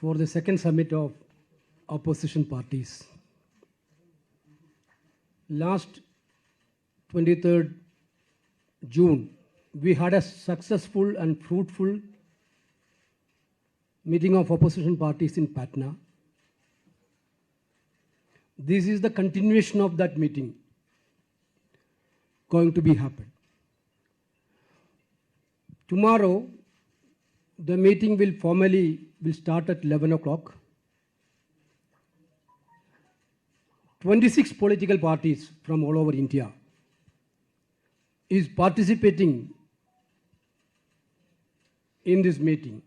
for the second summit of opposition parties. Last 23rd June, we had a successful and fruitful meeting of opposition parties in Patna. This is the continuation of that meeting going to be happen. Tomorrow, the meeting will start at 11 o'clock. 26 political parties from all over India is participating in this meeting.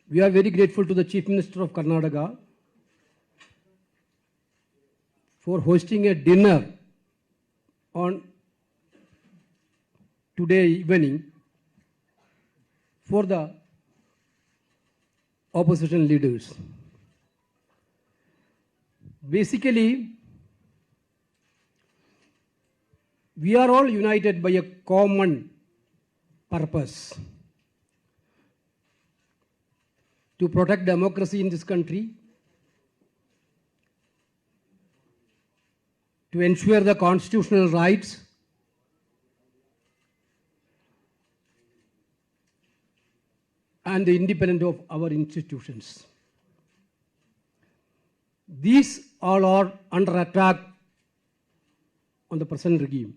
We are very grateful to the Chief Minister of Karnataka for hosting a dinner on today evening for the opposition leaders. Basically, we are all united by a common purpose to protect democracy in this country, to ensure the constitutional rights, and the independence of our institutions. These all are under attack on the present regime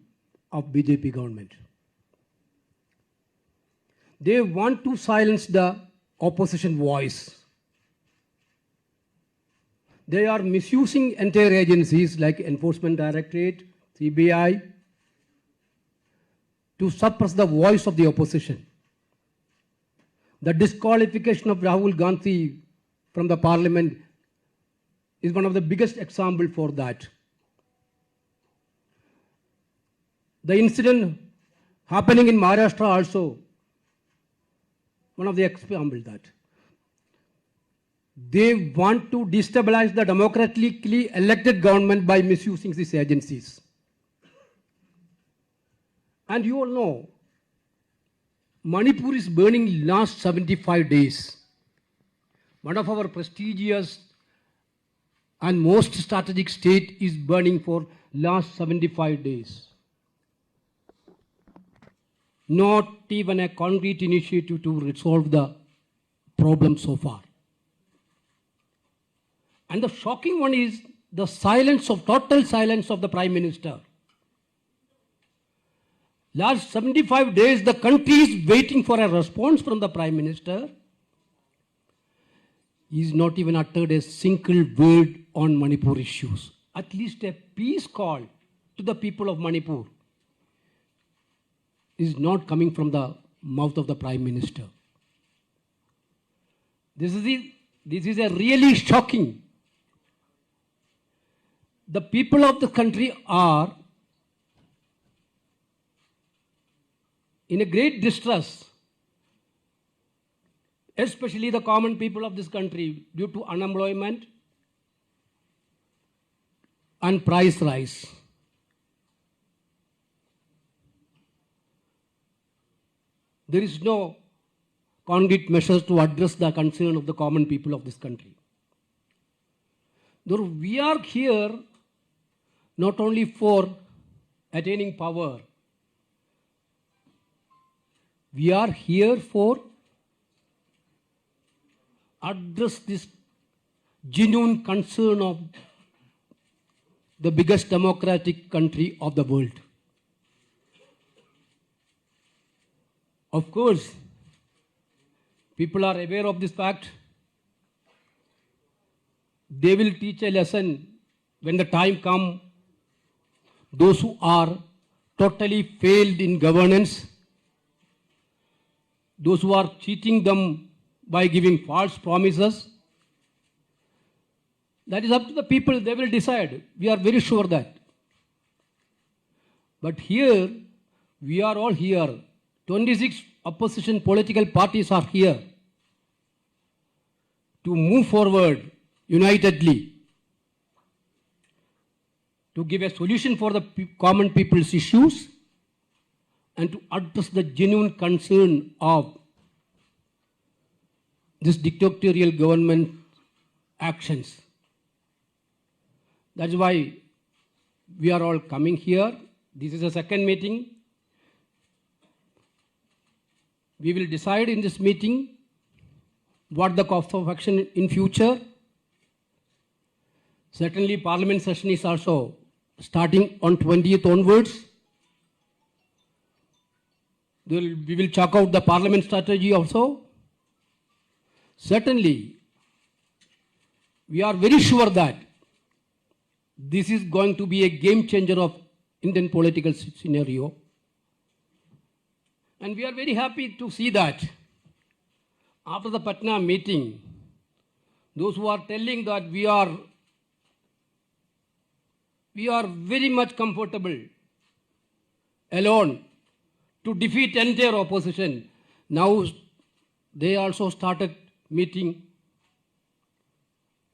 of BJP government. They want to silence the opposition voice. They are misusing entire agencies like Enforcement Directorate, CBI, to suppress the voice of the opposition. The disqualification of Rahul Gandhi from the parliament is one of the biggest examples for that. The incident happening in Maharashtra also, one of the examples that. They want to destabilize the democratically elected government by misusing these agencies. And you all know, Manipur is burning last 75 days. One of our prestigious and most strategic state is burning for last 75 days. Not even a concrete initiative to resolve the problem so far. And the shocking one is the total silence of the Prime Minister. Last 75 days, the country is waiting for a response from the Prime Minister. He has not even uttered a single word on Manipur issues. At least a peace call to the people of Manipur is not coming from the mouth of the Prime Minister. This is a really shocking. The people of the country are in a great distress, especially the common people of this country, due to unemployment and price rise. There is no concrete measures to address the concern of the common people of this country. Though we are here not only for attaining power, we are here for address this genuine concern of the biggest democratic country of the world. Of course, people are aware of this fact. They will teach a lesson when the time comes. Those who are totally failed in governance, those who are cheating them by giving false promises, that is up to the people, they will decide. We are very sure that. But here, we are all here. 26 opposition political parties are here to move forward unitedly, to give a solution for the common people's issues and to address the genuine concern of this dictatorial government actions. That's why we are all coming here. This is the second meeting. We will decide in this meeting what the course of action in future. Certainly, Parliament session is also starting on 20th onwards. We will chalk out the Parliament strategy also. Certainly, we are very sure that this is going to be a game changer of Indian political scenario. And we are very happy to see that after the Patna meeting, those who are telling that we are very much comfortable alone to defeat entire opposition. Now they also started meeting.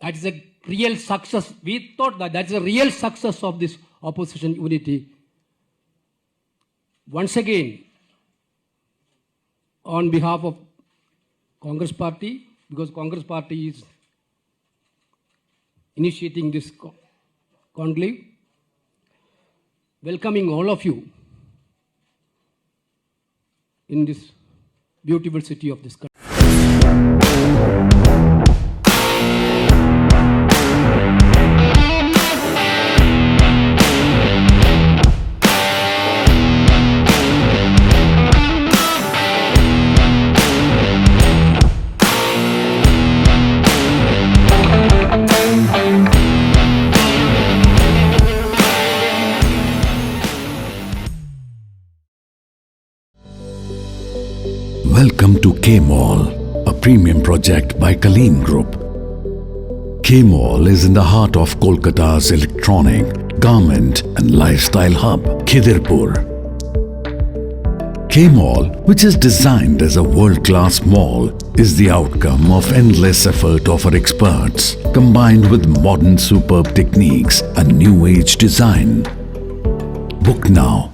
That is a real success. We thought that that's a real success of this opposition unity. Once again, on behalf of Congress Party, because Congress Party is initiating this conclave, welcoming all of you in this beautiful city of this country. Welcome to K-Mall, a premium project by Kaleen Group. K-Mall is in the heart of Kolkata's electronic, garment and lifestyle hub, Khidirpur. K-Mall, which is designed as a world-class mall, is the outcome of endless effort of our experts, combined with modern superb techniques and new-age design. Book now